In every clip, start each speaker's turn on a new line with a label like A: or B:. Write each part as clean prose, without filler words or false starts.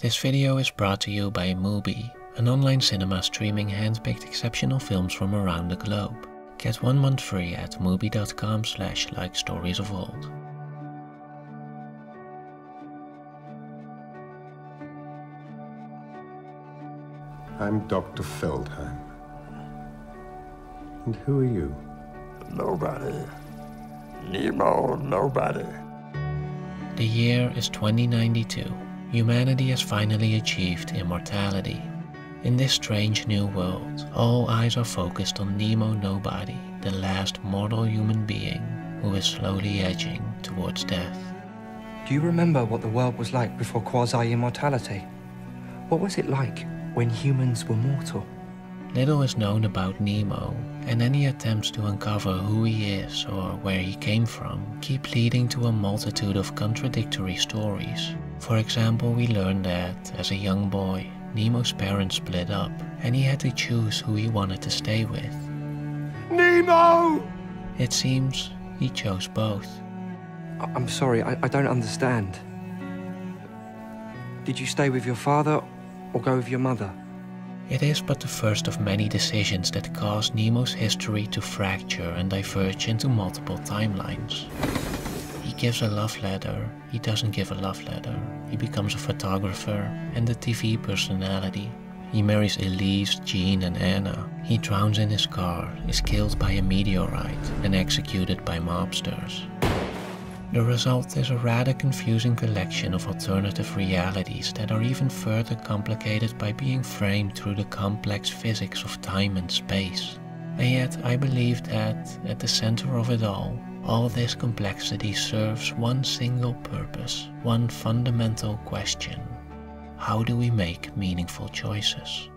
A: This video is brought to you by Mubi, an online cinema streaming hand-picked exceptional films from around the globe. Get 1 month free at mubi.com/likestoriesofold.
B: I'm Dr. Feldheim. And who are you?
C: Nobody. Nemo, nobody.
A: The year is 2092. Humanity has finally achieved immortality. In this strange new world, all eyes are focused on Nemo Nobody, the last mortal human being who is slowly edging towards death.
D: Do you remember what the world was like before quasi-immortality? What was it like when humans were mortal?
A: Little is known about Nemo, and any attempts to uncover who he is or where he came from keep leading to a multitude of contradictory stories. For example, we learn that, as a young boy, Nemo's parents split up, and he had to choose who he wanted to stay with.
C: Nemo!
A: It seems he chose both.
D: I'm sorry, I don't understand. Did you stay with your father or go with your mother?
A: It is but the first of many decisions that cause Nemo's history to fracture and diverge into multiple timelines. He gives a love letter, he doesn't give a love letter, he becomes a photographer and a TV personality. He marries Elise, Jean and Anna. He drowns in his car, is killed by a meteorite and executed by mobsters. The result is a rather confusing collection of alternative realities that are even further complicated by being framed through the complex physics of time and space. And yet I believe that, at the center of it all this complexity serves one single purpose, one fundamental question. How do we make meaningful choices?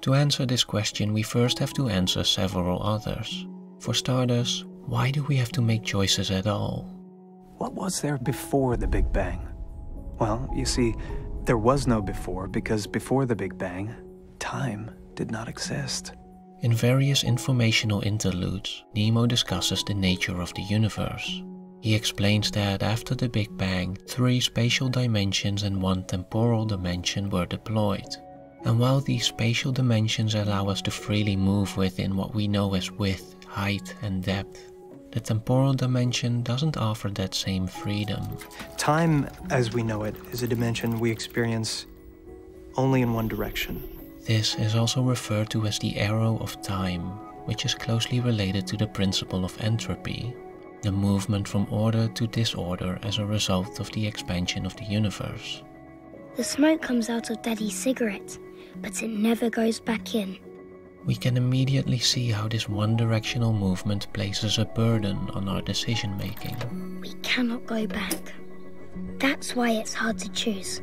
A: To answer this question, we first have to answer several others. For starters, why do we have to make choices at all?
E: What was there before the Big Bang? Well, you see, there was no before because before the Big Bang, time did not exist.
A: In various informational interludes, Nemo discusses the nature of the universe. He explains that after the Big Bang, 3 spatial dimensions and 1 temporal dimension were deployed. And while these spatial dimensions allow us to freely move within what we know as width, height and depth, the temporal dimension doesn't offer that same freedom.
E: Time, as we know it, is a dimension we experience only in one direction.
A: This is also referred to as the arrow of time, which is closely related to the principle of entropy, the movement from order to disorder as a result of the expansion of the universe.
F: The smoke comes out of Daddy's cigarette, but it never goes back in.
A: We can immediately see how this one-directional movement places a burden on our decision-making.
F: We cannot go back. That's why it's hard to choose.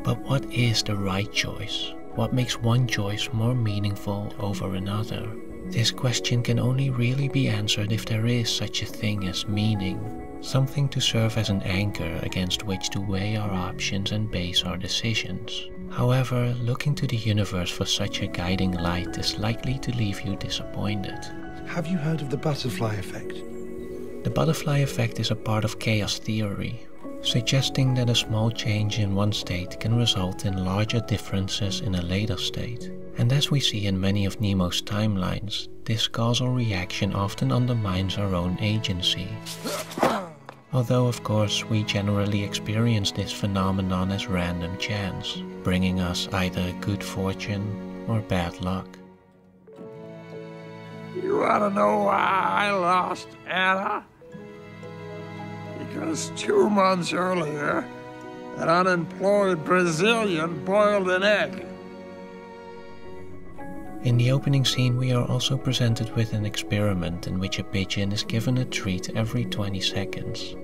A: But what is the right choice? What makes one choice more meaningful over another? This question can only really be answered if there is such a thing as meaning, something to serve as an anchor against which to weigh our options and base our decisions. However, looking to the universe for such a guiding light is likely to leave you disappointed.
G: Have you heard of the butterfly effect?
A: The butterfly effect is a part of chaos theory, suggesting that a small change in one state can result in larger differences in a later state. And as we see in many of Nemo's timelines, this causal reaction often undermines our own agency. Although of course we generally experience this phenomenon as random chance, bringing us either good fortune or bad luck.
C: You wanna know why I lost Anna? Because 2 months earlier, an unemployed Brazilian boiled an egg.
A: In the opening scene we are also presented with an experiment in which a pigeon is given a treat every 20 seconds.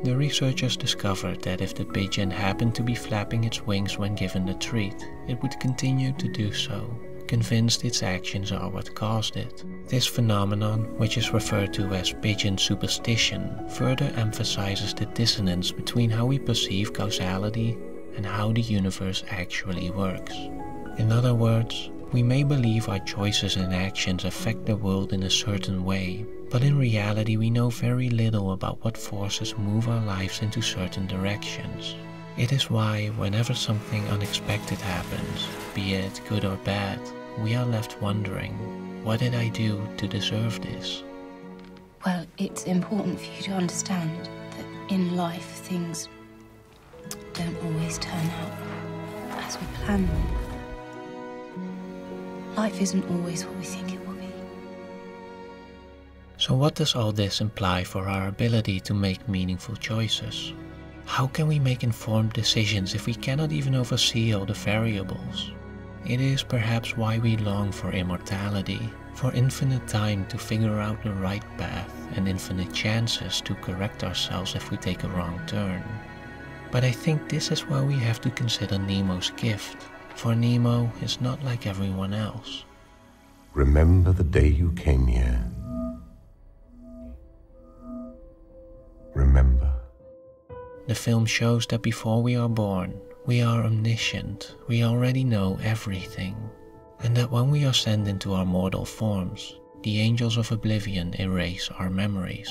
A: The researchers discovered that if the pigeon happened to be flapping its wings when given the treat, it would continue to do so, convinced its actions are what caused it. This phenomenon, which is referred to as pigeon superstition, further emphasizes the dissonance between how we perceive causality and how the universe actually works. In other words, We may believe our choices and actions affect the world in a certain way, but in reality we know very little about what forces move our lives into certain directions. It is why, whenever something unexpected happens, be it good or bad, we are left wondering, what did I do to deserve this?
H: Well, it's important for you to understand that in life things don't always turn out as we plan them. Life isn't always what we think it will be.
A: So what does all this imply for our ability to make meaningful choices? How can we make informed decisions if we cannot even oversee all the variables? It is perhaps why we long for immortality, for infinite time to figure out the right path and infinite chances to correct ourselves if we take a wrong turn. But I think this is why we have to consider Nemo's gift, for Nemo is not like everyone else.
B: Remember the day you came here. Remember.
A: The film shows that before we are born, we are omniscient, we already know everything, and that when we are sent into our mortal forms, the angels of oblivion erase our memories.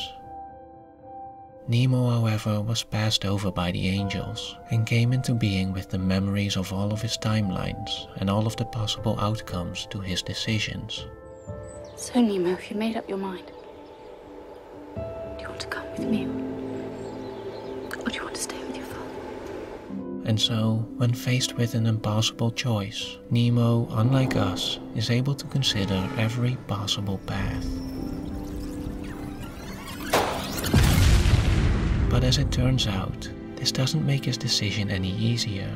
A: Nemo, however, was passed over by the angels and came into being with the memories of all of his timelines and all of the possible outcomes to his decisions.
H: So, Nemo, have you made up your mind? Do you want to come with me? Or do you want to stay with your father?
A: And so, when faced with an impossible choice, Nemo, unlike us, is able to consider every possible path. But as it turns out, this doesn't make his decision any easier.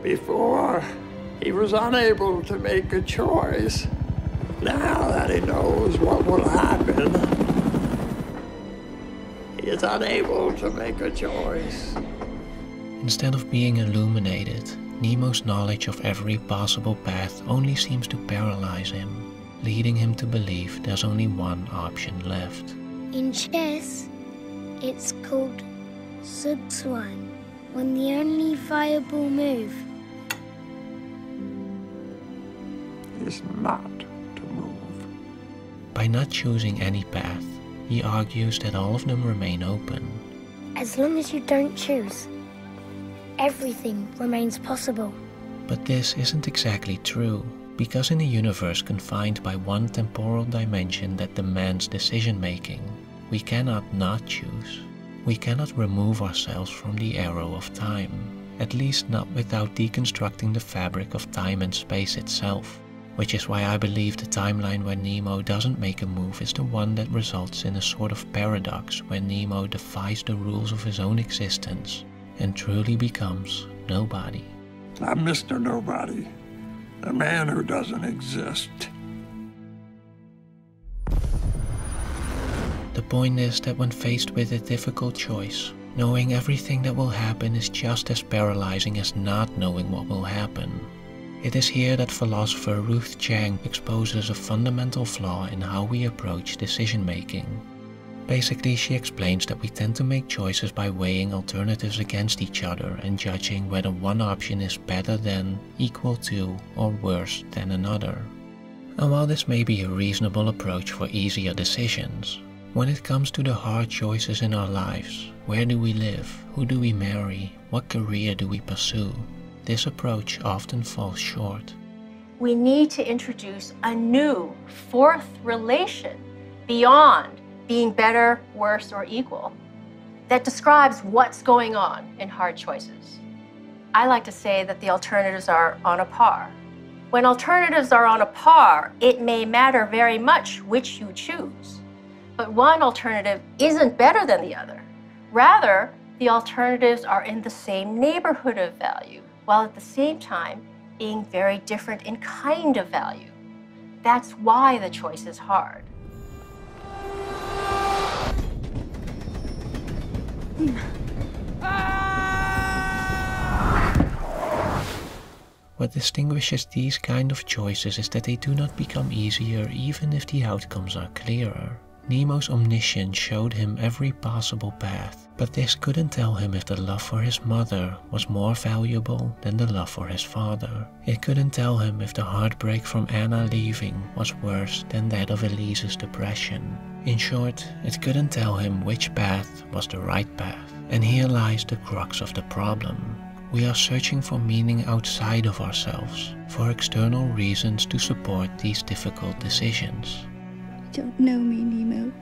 C: Before, he was unable to make a choice. Now that he knows what will happen, he is unable to make a choice.
A: Instead of being illuminated, Nemo's knowledge of every possible path only seems to paralyze him, leading him to believe there's only one option left.
F: In chess, it's called Zugzwang, when the only viable move
C: is not to move.
A: By not choosing any path, he argues that all of them remain open.
F: As long as you don't choose, everything remains possible.
A: But this isn't exactly true, because in a universe confined by one temporal dimension that demands decision-making, we cannot not choose. We cannot remove ourselves from the arrow of time, at least not without deconstructing the fabric of time and space itself, which is why I believe the timeline where Nemo doesn't make a move is the one that results in a sort of paradox where Nemo defies the rules of his own existence and truly becomes nobody.
C: I'm Mr. Nobody, the man who doesn't exist.
A: The point is that when faced with a difficult choice, knowing everything that will happen is just as paralyzing as not knowing what will happen. It is here that philosopher Ruth Chang exposes a fundamental flaw in how we approach decision-making. Basically, she explains that we tend to make choices by weighing alternatives against each other and judging whether one option is better than, equal to, or worse than another. And while this may be a reasonable approach for easier decisions, when it comes to the hard choices in our lives, where do we live, who do we marry, what career do we pursue, this approach often falls short.
I: We need to introduce a new fourth relation beyond being better, worse, or equal that describes what's going on in hard choices. I like to say that the alternatives are on a par. When alternatives are on a par, it may matter very much which you choose. But one alternative isn't better than the other. Rather, the alternatives are in the same neighborhood of value, while at the same time being very different in kind of value. That's why the choice is hard.
A: What distinguishes these kind of choices is that they do not become easier even if the outcomes are clearer. Nemo's omniscience showed him every possible path, but this couldn't tell him if the love for his mother was more valuable than the love for his father. It couldn't tell him if the heartbreak from Anna leaving was worse than that of Elise's depression. In short, it couldn't tell him which path was the right path. And here lies the crux of the problem. We are searching for meaning outside of ourselves, for external reasons to support these difficult decisions.
J: You don't know me, Nemo.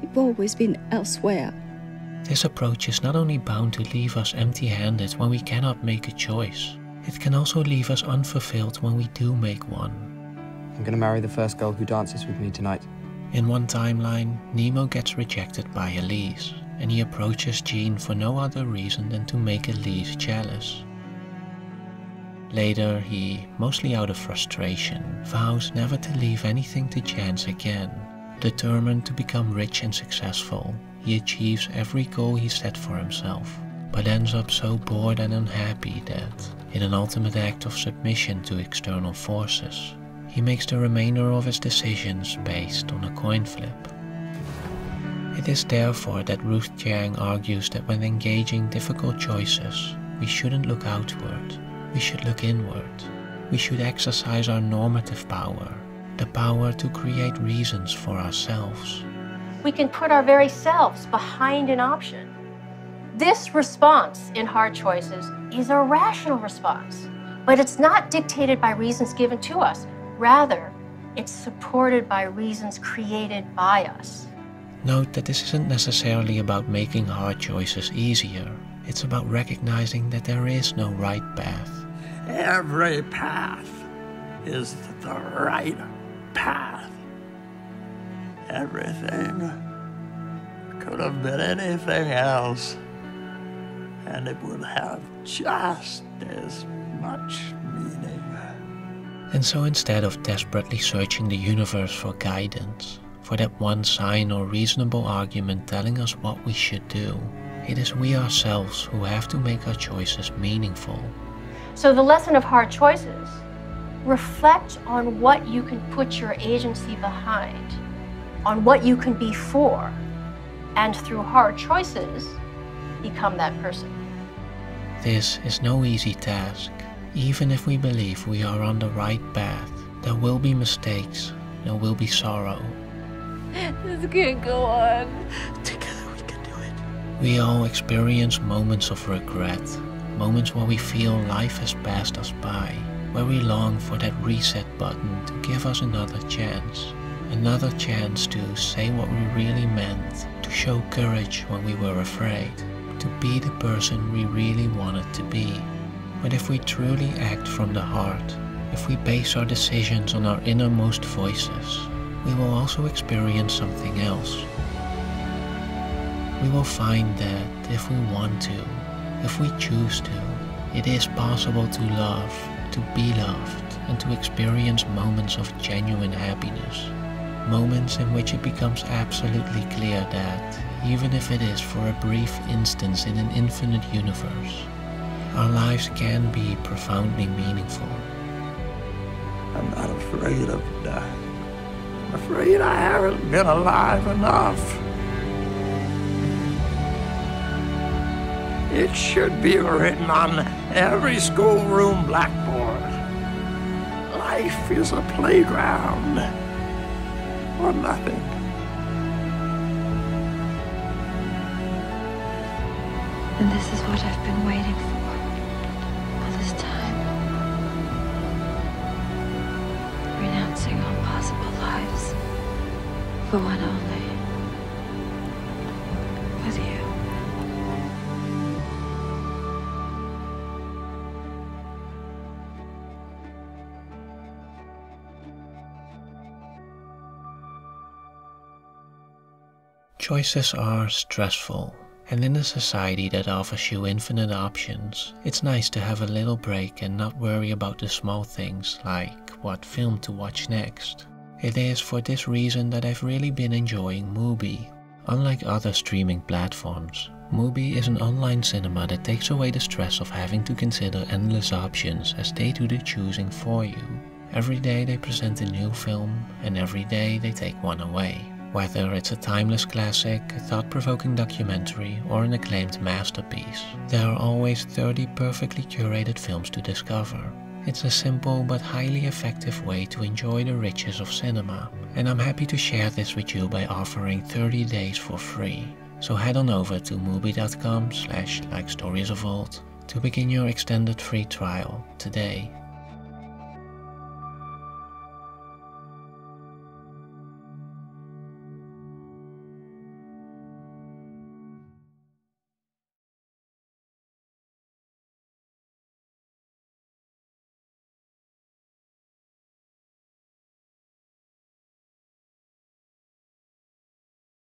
J: You've always been elsewhere.
A: This approach is not only bound to leave us empty-handed when we cannot make a choice, it can also leave us unfulfilled when we do make one.
K: I'm gonna marry the first girl who dances with me tonight.
A: In one timeline, Nemo gets rejected by Elise, and he approaches Jean for no other reason than to make Elise jealous. Later, he, mostly out of frustration, vows never to leave anything to chance again. Determined to become rich and successful, he achieves every goal he set for himself, but ends up so bored and unhappy that, in an ultimate act of submission to external forces, he makes the remainder of his decisions based on a coin flip. It is therefore that Ruth Chang argues that when engaging difficult choices, we shouldn't look outward. We should look inward. We should exercise our normative power, the power to create reasons for ourselves.
I: We can put our very selves behind an option. This response in hard choices is a rational response, but it's not dictated by reasons given to us. Rather, it's supported by reasons created by us.
A: Note that this isn't necessarily about making hard choices easier. It's about recognizing that there is no right path.
C: Every path is the right path. Everything could have been anything else, and it would have just as much meaning.
A: And so instead of desperately searching the universe for guidance, for that one sign or reasonable argument telling us what we should do, it is we ourselves who have to make our choices meaningful.
I: So the lesson of hard choices: reflect on what you can put your agency behind, on what you can be for, and through hard choices, become that person.
A: This is no easy task. Even if we believe we are on the right path, there will be mistakes, there will be sorrow.
J: This can't go on.
C: Together we can do it.
A: We all experience moments of regret, moments where we feel life has passed us by, where we long for that reset button to give us another chance to say what we really meant, to show courage when we were afraid, to be the person we really wanted to be. But if we truly act from the heart, if we base our decisions on our innermost voices, we will also experience something else. We will find that if we want to, if we choose to, it is possible to love, to be loved, and to experience moments of genuine happiness. Moments in which it becomes absolutely clear that, even if it is for a brief instance in an infinite universe, our lives can be profoundly meaningful.
C: I'm not afraid of death. I'm afraid I haven't been alive enough. It should be written on every schoolroom blackboard. Life is a playground, or nothing.
J: And this is what I've been waiting for all this time. Renouncing all possible lives for one only. With you.
A: Choices are stressful, and in a society that offers you infinite options, it's nice to have a little break and not worry about the small things like what film to watch next. It is for this reason that I've really been enjoying Mubi. Unlike other streaming platforms, Mubi is an online cinema that takes away the stress of having to consider endless options as they do the choosing for you. Every day they present a new film, and every day they take one away. Whether it's a timeless classic, a thought-provoking documentary, or an acclaimed masterpiece, there are always 30 perfectly curated films to discover. It's a simple but highly effective way to enjoy the riches of cinema, and I'm happy to share this with you by offering 30 days for free. So head on over to mubi.com/likestoriesofold to begin your extended free trial today.